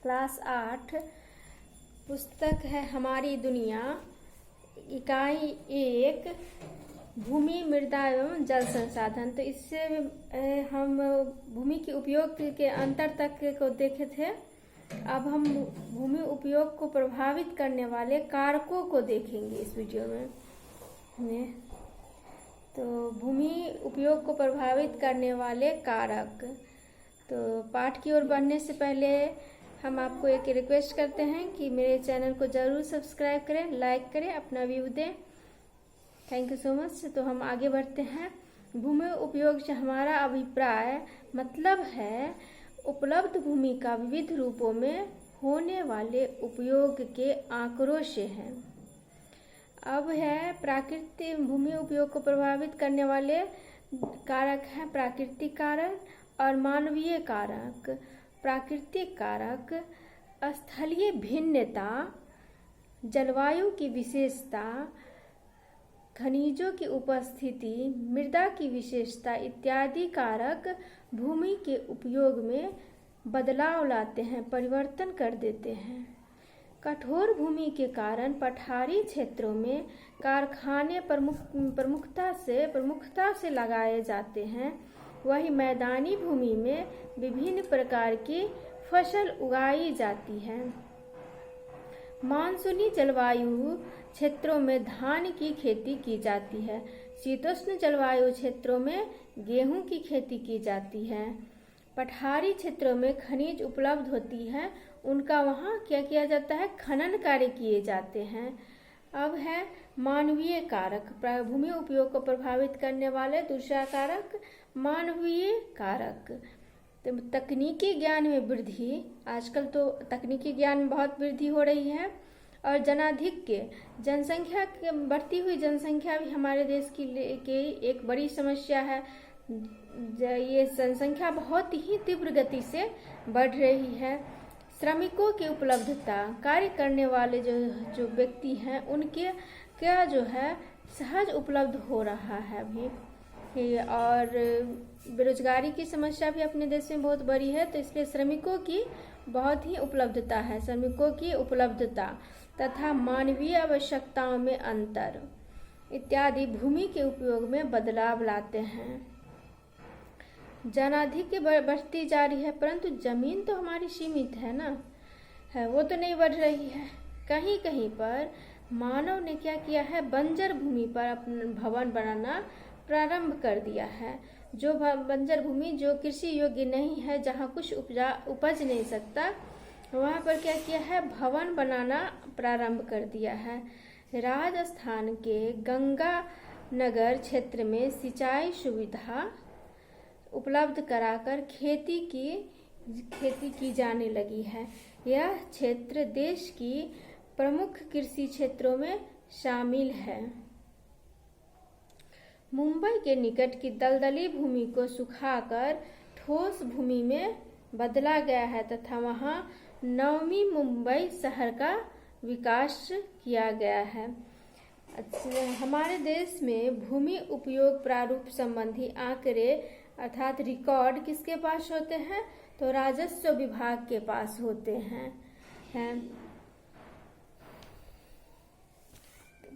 Class 8 पुस्तक है हमारी दुनिया, इकाई 1 भूमि, मृदा एवं जल संसाधन। तो इससे हम भूमि के उपयोग के अंतर तक को देखे थे। अब हम भूमि उपयोग को प्रभावित करने वाले कारकों को देखेंगे इस वीडियो में। तो भूमि उपयोग को प्रभावित करने वाले कारक। तो पाठ की ओर बढ़ने से पहले हम आपको एक रिक्वेस्ट करते हैं कि मेरे चैनल को ज़रूर सब्सक्राइब करें, लाइक करें, अपना व्यू दें। Thank you so much. तो हम आगे बढ़ते हैं। भूमि उपयोग से हमारा अभिप्राय मतलब है उपलब्ध भूमि का विविध रूपों में होने वाले उपयोग के आंकड़ों से है। अब है प्राकृतिक भूमि उपयोग को प्रभावित करने वाले कारक हैं प्राकृतिक कारक और मानवीय कारक। प्राकृतिक कारक स्थलीय भिन्नता, जलवायु की विशेषता, खनिजों की उपस्थिति, मृदा की विशेषता इत्यादि कारक भूमि के उपयोग में बदलाव लाते हैं, परिवर्तन कर देते हैं। कठोर भूमि के कारण पठारी क्षेत्रों में कारखाने प्रमुखता से लगाए जाते हैं। वही मैदानी भूमि में विभिन्न प्रकार की फसल उगाई जाती है। मानसूनी जलवायु क्षेत्रों में धान की खेती की जाती है। शीतोष्ण जलवायु क्षेत्रों में गेहूं की खेती की जाती है। पठारी क्षेत्रों में खनिज उपलब्ध होती है, उनका वहाँ क्या किया जाता है, खनन कार्य किए जाते हैं। अब है मानवीय कारक। भूमि उपयोग को प्रभावित करने वाले दूसरा कारक मानवीय कारक। तो तकनीकी ज्ञान में वृद्धि, आजकल तो तकनीकी ज्ञान में बहुत वृद्धि हो रही है, और जनाधिक्य, जनसंख्या के बढ़ती हुई जनसंख्या भी हमारे देश की एक बड़ी समस्या है। ये जनसंख्या बहुत ही तीव्र गति से बढ़ रही है। श्रमिकों की उपलब्धता, कार्य करने वाले जो व्यक्ति हैं उनके क्या जो है सहज उपलब्ध हो रहा है अभी। और बेरोजगारी की समस्या भी अपने देश में बहुत बड़ी है, तो इसलिए श्रमिकों की बहुत ही उपलब्धता है। श्रमिकों की उपलब्धता तथा मानवीय आवश्यकताओं में अंतर इत्यादि भूमि के उपयोग में बदलाव लाते हैं। जनाधिक्य बढ़ती जा रही है, परंतु जमीन तो हमारी सीमित है ना, है वो तो नहीं बढ़ रही है। कहीं कहीं पर मानव ने क्या किया है, बंजर भूमि पर अपना भवन बनाना प्रारंभ कर दिया है। जो बंजर भूमि जो कृषि योग्य नहीं है, जहाँ कुछ उपज नहीं सकता, वहाँ पर क्या किया है, भवन बनाना प्रारंभ कर दिया है। राजस्थान के गंगानगर क्षेत्र में सिंचाई सुविधा उपलब्ध कराकर खेती की जाने लगी है। यह क्षेत्र देश की प्रमुख कृषि क्षेत्रों में शामिल है। मुंबई के निकट की दलदली भूमि को सुखाकर ठोस भूमि में बदला गया है तथा वहां नवी मुंबई शहर का विकास किया गया है। हमारे देश में भूमि उपयोग प्रारूप संबंधी आंकड़े अर्थात रिकॉर्ड किसके पास होते हैं, तो राजस्व विभाग के पास होते हैं।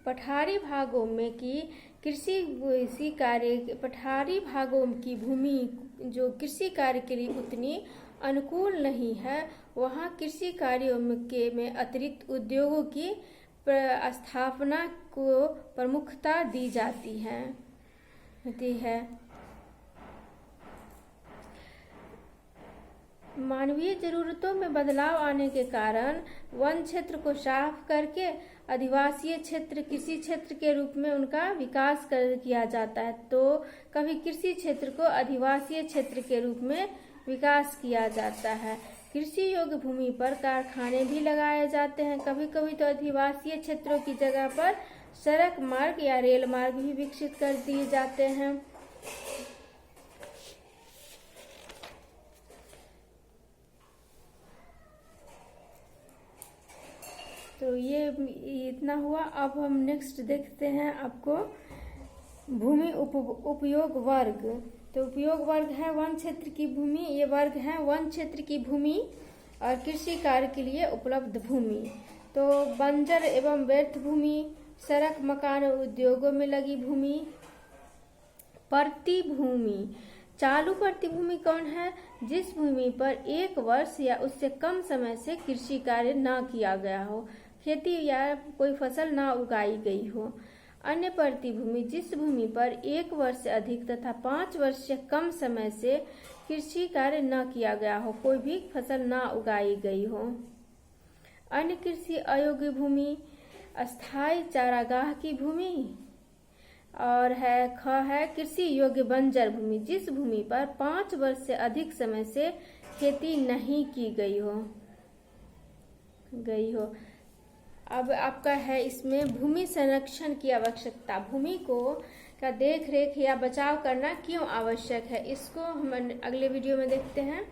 पठारी भागों में की कृषि कार्य, पठारी भागों की भूमि जो कृषि कार्य के लिए उतनी अनुकूल नहीं है, वहाँ कृषि कार्यों में अतिरिक्त उद्योगों की स्थापना को प्रमुखता दी जाती है। मानवीय जरूरतों में बदलाव आने के कारण वन क्षेत्र को साफ करके आदिवासी क्षेत्र कृषि क्षेत्र के रूप में उनका विकास किया जाता है। तो कभी कृषि क्षेत्र को आदिवासी क्षेत्र के रूप में विकास किया जाता है। कृषि योग्य भूमि पर कारखाने भी लगाए जाते हैं। कभी कभी तो आदिवासी क्षेत्रों की जगह पर सड़क मार्ग या रेल मार्ग भी विकसित कर दिए जाते हैं। तो ये इतना हुआ। अब हम नेक्स्ट देखते हैं आपको भूमि उपयोग वर्ग। तो उपयोग वर्ग है वन क्षेत्र की भूमि, ये वर्ग है वन क्षेत्र की भूमि और कृषि कार्य के लिए उपलब्ध भूमि। तो बंजर एवं व्यर्थ भूमि, सड़क, मकान और उद्योगों में लगी भूमि। प्रतिभूमि, चालू प्रतिभूमि कौन है? जिस भूमि पर 1 वर्ष या उससे कम समय से कृषि कार्य न किया गया हो, खेती या कोई फसल न उगाई गई हो। अन्य प्रतिभूमि, जिस भूमि पर 1 वर्ष से अधिक तथा 5 वर्ष से कम समय से कृषि कार्य न किया गया हो, कोई भी फसल न उगाई गई हो। अन्य कृषि अयोग्य भूमि, अस्थायी चारागाह की भूमि। और ख है कृषि योग्य बंजर भूमि, जिस भूमि पर 5 वर्ष से अधिक समय से खेती नहीं की गई हो। अब आपका है इसमें भूमि संरक्षण की आवश्यकता। भूमि को का देख रेख या बचाव करना क्यों आवश्यक है, इसको हम अगले वीडियो में देखते हैं।